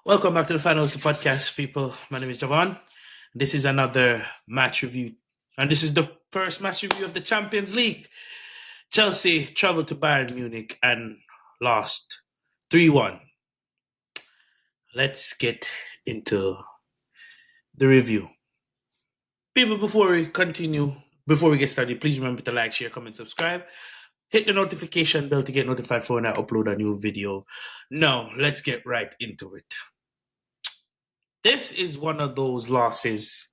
Welcome back to the Finals Podcast, people. My name is Javon. This is another match review, and this is the first match review of the Champions League. Chelsea traveled to Bayern Munich and lost 3-1. Let's get into the review. People, before we get started, please remember to like, share, comment, subscribe. Hit the notification bell to get notified for when I upload a new video. Now, let's get right into it. This is one of those losses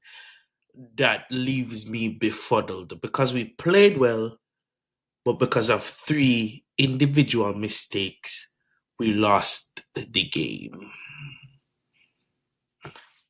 that leaves me befuddled because we played well, but because of three individual mistakes, we lost the game.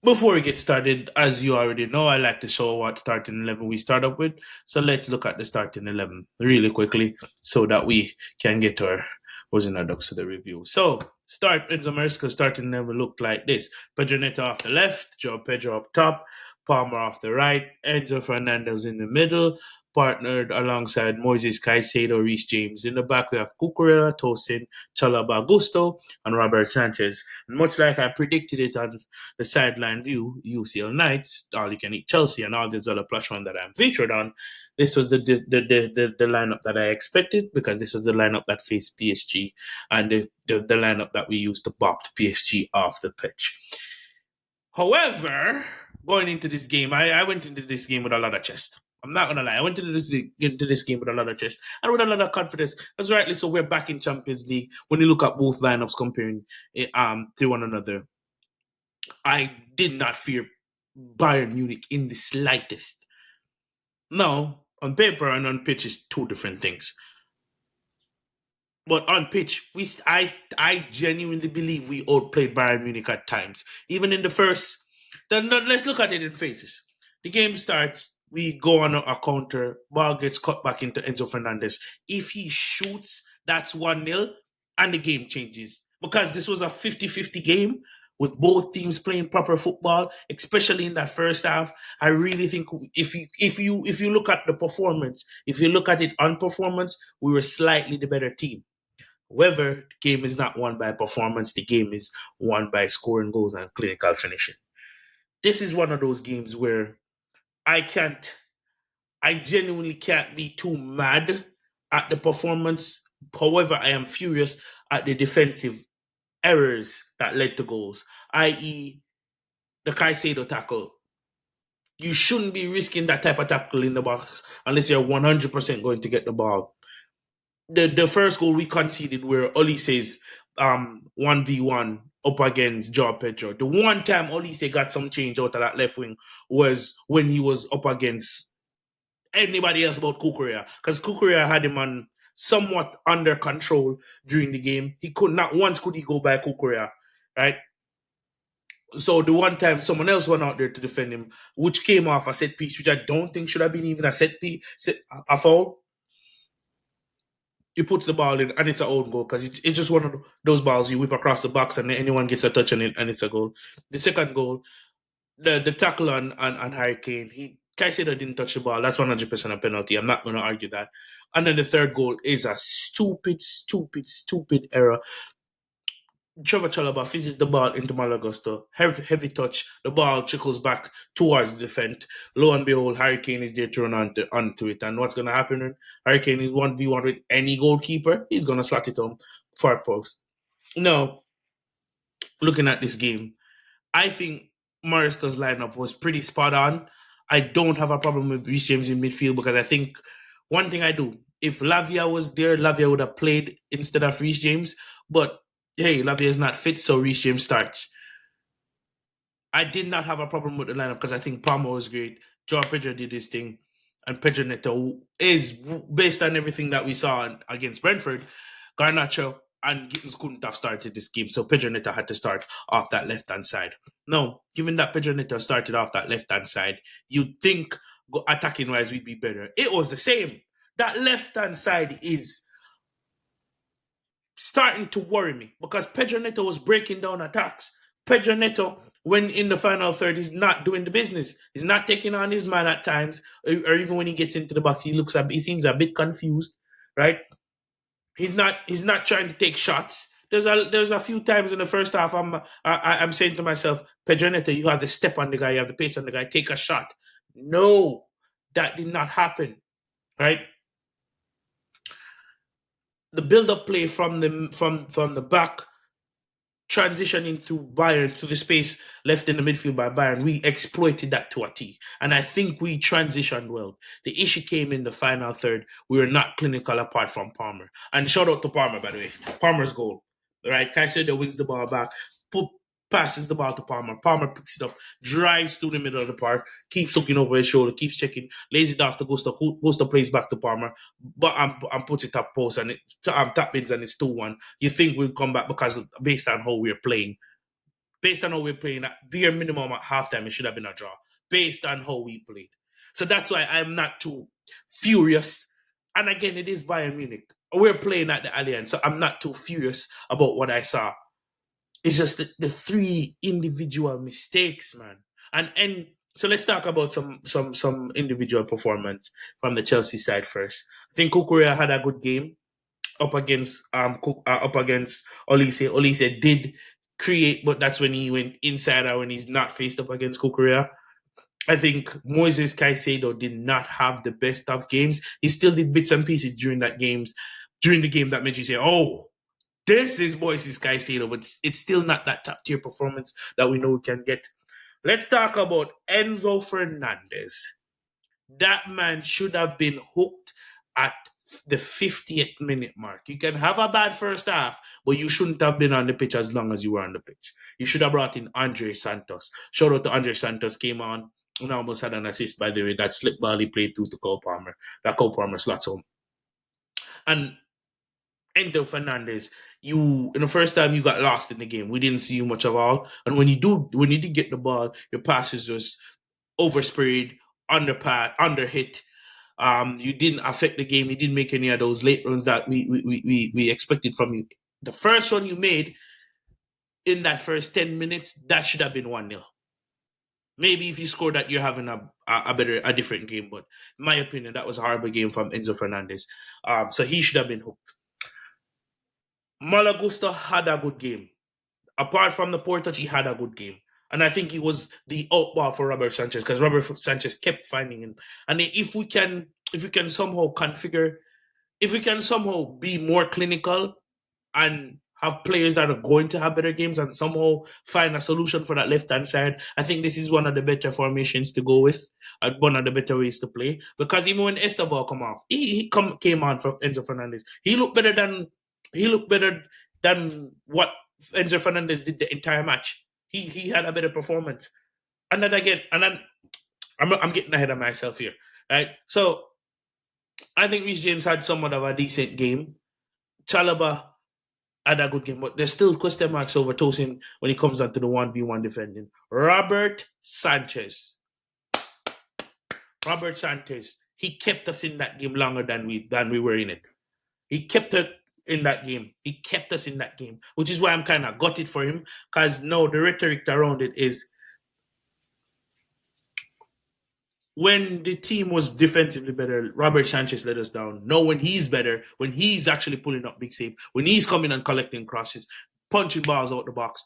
Before we get started, as you already know, I like to show what starting 11 we start up with. So let's look at the starting 11 really quickly so that we can get our ducks to the review. So, start Enzo Maresca starting 11 looked like this. Pedro Neto off the left, Joe Pedro up top, Palmer off the right, Enzo Fernandez in the middle, partnered alongside Moises Caicedo, Reece James. In the back, we have Cucurella, Tosin, Chalaba Gusto, and Robert Sanchez. And much like I predicted it on the sideline view, UCL Knights, All You Can Eat Chelsea, and all these other plush ones that I'm featured on, this was the lineup that I expected because this was the lineup that faced PSG and the lineup that we used to bop PSG off the pitch. However, going into this game, I went into this game with a lot of chest. I'm not going to lie. I went into this game with a lot of chest and with a lot of confidence. Because rightly so, we're back in Champions League. When you look at both lineups comparing to one another, I did not fear Bayern Munich in the slightest. Now, on paper and on pitch is two different things. But on pitch, I genuinely believe we outplayed Bayern Munich at times. Even in the first, let's look at it in phases. The game starts, we go on a counter, ball gets cut back into Enzo Fernandez. If he shoots, that's 1-0, and the game changes. Because this was a 50-50 game with both teams playing proper football, especially in that first half. I really think if you look at the performance, if you look at it on performance, we were slightly the better team. However, the game is not won by performance. The game is won by scoring goals and clinical finishing. This is one of those games where I genuinely can't be too mad at the performance. However, I am furious at the defensive errors that led to goals, i.e. the Caicedo tackle. You shouldn't be risking that type of tackle in the box unless you're 100% going to get the ball. The first goal we conceded where Olise's 1v1 up against Joao Pedro. The one time Olise got some change out of that left wing was when he was up against anybody else but Cucurella. Because Cucurella had him on somewhat under control during the game. He could not once could he go by Cucurella, right? So the one time someone else went out there to defend him, which came off a set piece, which I don't think should have been even a set piece, a foul. He puts the ball in and it's an own goal because it's just one of those balls you whip across the box and anyone gets a touch on it and it's a goal. The second goal, the tackle on Harry Kane, Caicedo didn't touch the ball. That's 100% a penalty. I'm not going to argue that. And then the third goal is a stupid error. Trevor Chalobah fizzes the ball into Malagusto. Heavy touch. The ball trickles back towards the defense. Lo and behold, Harry Kane is there to run onto it. And what's going to happen? Harry Kane is 1v1 with any goalkeeper. He's going to slot it home far post. Now, looking at this game, I think Maresca's lineup was pretty spot on. I don't have a problem with Reece James in midfield because I think one thing I do, if Lavia was there, Lavia would have played instead of Reece James. But hey, Lavia is not fit, so Reece James starts. I did not have a problem with the lineup because I think Palmer was great. Joao Pedro did his thing. And Pedro Neto is, based on everything that we saw against Brentford, Garnacho and Gittins couldn't have started this game. So Pedro Neto had to start off that left-hand side. Now, given that Pedro Neto started off that left-hand side, you'd think attacking-wise we'd be better. It was the same. That left-hand side is starting to worry me because Pedro Neto was breaking down attacks. Pedro Neto, when in the final third, is not doing the business. He's not taking on his man at times, or even when he gets into the box, he seems a bit confused, right? He's not trying to take shots. there's a few times in the first half I'm saying to myself, Pedro Neto, you have the step on the guy, you have the pace on the guy, take a shot. No, that did not happen. Right? The build-up play from the back transitioning to Bayern to the space left in the midfield by Bayern, we exploited that to a T. And I think we transitioned well. The issue came in the final third. We were not clinical apart from Palmer. And shout out to Palmer, by the way. Palmer's goal. Right? Caicedo wins the ball back, passes the ball to Palmer. Palmer picks it up, drives through the middle of the park, keeps looking over his shoulder, keeps checking, lays it off to Gusto. Gusto plays back to Palmer, but I'm putting top post and tap ins and it's 2-1. You think we'll come back because based on how we're playing, at bare minimum at halftime, it should have been a draw based on how we played. So that's why I'm not too furious. And again, it is Bayern Munich. We're playing at the Allianz, so I'm not too furious about what I saw. It's just the three individual mistakes, man. And so let's talk about some individual performance from the Chelsea side first. I think Kukurea had a good game up against Olise. Olise did create, but that's when he went inside or when he's not faced up against Kukurea. I think Moises Caicedo did not have the best of games. He still did bits and pieces during the game that made you say, "Oh, this is Moises Caicedo," but it's still not that top tier performance that we know we can get. Let's talk about Enzo Fernandez. That man should have been hooked at the 50th minute mark. You can have a bad first half, but you shouldn't have been on the pitch as long as you were on the pitch. You should have brought in Andre Santos. Shout out to Andre Santos, came on and almost had an assist, by the way. That slip ball he played through to Cole Palmer. That Cole Palmer slots home. And Endo Fernandez, you in the first time you got lost in the game. We didn't see you much of all. And when you did get the ball, your passes just oversprayed, under hit. You didn't affect the game. You didn't make any of those late runs that we expected from you. The first one you made in that first 10 minutes, that should have been 1-0. Maybe if you score that, you're having a different game. But in my opinion, that was a horrible game from Enzo Fernandez. So he should have been hooked. Malagusta had a good game. Apart from the poor touch, he had a good game. And I think he was the outball for Robert Sanchez because Robert Sanchez kept finding him. And if we can somehow be more clinical and have players that are going to have better games and somehow find a solution for that left-hand side, I think this is one of the better formations to go with and one of the better ways to play. Because even when Estevao come off, came on from Enzo Fernandez. He looked better than what Enzo Fernandez did the entire match. He had a better performance. And then again, I'm getting ahead of myself here, right? So I think Reece James had somewhat of a decent game. Chalobah had a good game, but there's still question marks over Tosin when it comes down to the 1v1 defending. Robert Sanchez, he kept us in that game longer than we were in it. He kept it in that game. He kept us in that game, which is why I'm kind of gutted for him because no, the rhetoric around it is when the team was defensively better, Robert Sanchez let us down. No, when he's better, when he's actually pulling up big save, when he's coming and collecting crosses, punching balls out the box,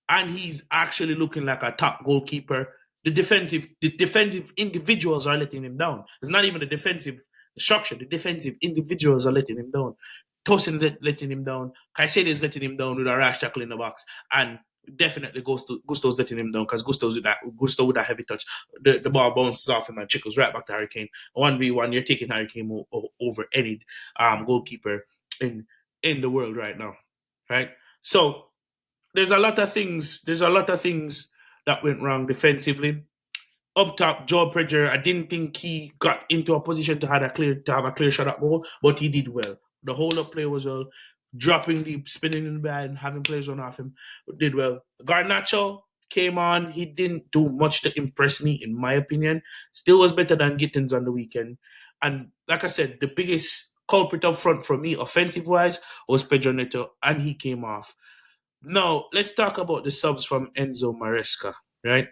and he's actually looking like a top goalkeeper, the defensive individuals are letting him down. It's not even the defensive structure. The defensive individuals are letting him down. Tosin letting him down. Caicedo is letting him down with a rash tackle in the box. And definitely Gusto's letting him down because Gusto with that heavy touch. The ball bounces off him and trickles right back to Harry Kane. 1v1, you're taking Harry Kane over any goalkeeper in the world right now. Right? So there's a lot of things that went wrong defensively. Up top, Joe Pedro, I didn't think he got into a position to have a clear shot at goal, but he did well. The whole up play was well. Dropping deep, spinning in the bag, and having players run off him, did well. Garnacho came on. He didn't do much to impress me, in my opinion. Still was better than Gittins on the weekend. And like I said, the biggest culprit up front for me, offensive-wise, was Pedro Neto, and he came off. Now, let's talk about the subs from Enzo Maresca, right?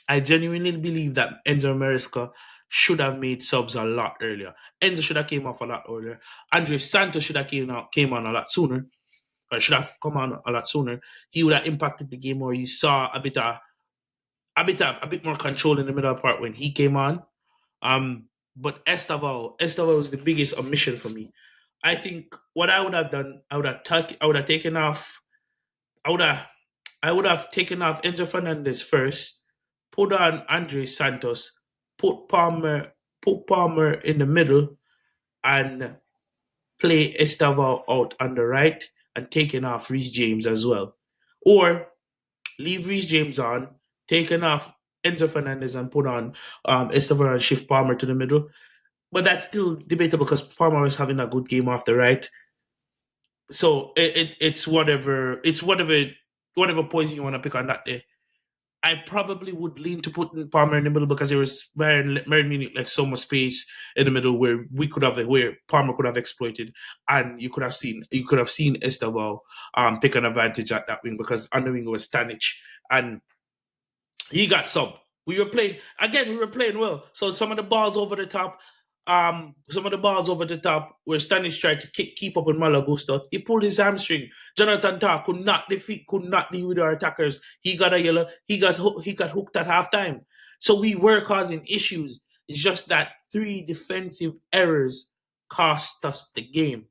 I genuinely believe that Enzo Maresca should have made subs a lot earlier. Enzo should have came off a lot earlier. Andre Santos should have came on a lot sooner. or should have come on a lot sooner, he would have impacted the game, or you saw a bit more control in the middle part when he came on. But Esteval was the biggest omission for me. I think what I would have done, I would have taken off, I would have, I would have taken off Enzo Fernandez first, put on Andre Santos, put Palmer, put Palmer in the middle, and play Esteval out on the right, and taking off Reece James as well, or leave Reece James on, taking off Enzo Fernandez and put on Estevan and shift Palmer to the middle. But that's still debatable because Palmer is having a good game off the right. So it's whatever poison you want to pick on that day. I probably would lean to putting Palmer in the middle because there was Bayern Munich like so much space in the middle where Palmer could have exploited, and you could have seen Esteval take an advantage at that wing because on the wing was Stanic, and he got sub. We were playing well. So some of the balls over the top where Stanis tried to keep up with Malagusto. He pulled his hamstring. Jonathan Tah could not deal with our attackers. He got a yellow. He got hooked at halftime. So we were causing issues. It's just that three defensive errors cost us the game.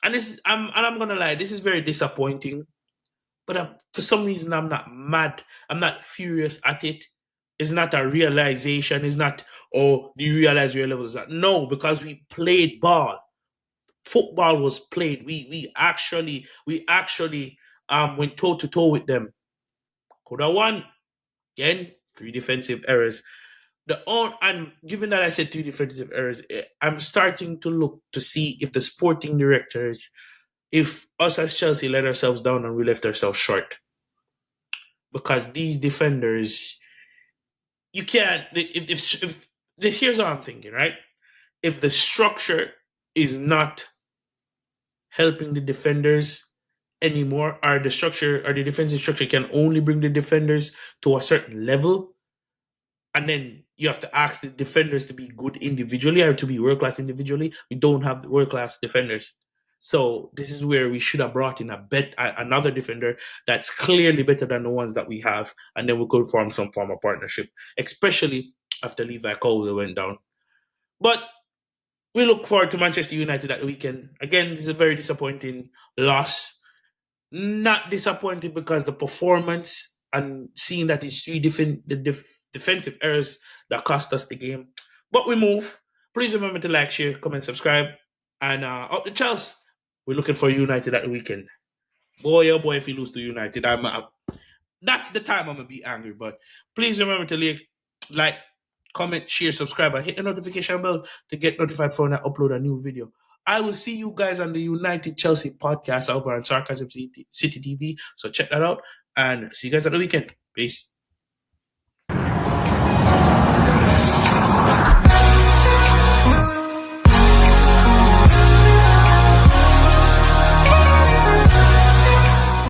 I'm gonna lie, this is very disappointing. But for some reason, I'm not mad. I'm not furious at it. It's not a realization. It's not, oh, do you realize your level is at? No, because we played ball. Football was played. We actually went toe to toe with them. Could have won. Again, three defensive errors. And given that I said three defensive errors, I'm starting to look to see if the sporting directors, if us as Chelsea let ourselves down and we left ourselves short. Because these defenders, you can't. If here's what I'm thinking, right? If the structure is not helping the defenders anymore, or the defensive structure can only bring the defenders to a certain level, and then you have to ask the defenders to be good individually or to be world class individually. We don't have world class defenders. So this is where we should have brought in another defender that's clearly better than the ones that we have, and then we could form some form of partnership, especially after Levi Colwill went down. But we look forward to Manchester United at the weekend. Again, this is a very disappointing loss. Not disappointed because the performance and seeing that it's three defensive errors that cost us the game. But we move. Please remember to like, share, comment, subscribe. And up the Chelsea. We're looking for United at the weekend. Boy, oh boy, if we lose to United, that's the time I'm going to be angry. But please remember to like, comment, share, subscribe, and hit the notification bell to get notified for when I upload a new video. I will see you guys on the United Chelsea podcast over on Sarcasm City TV. So check that out and see you guys at the weekend. Peace.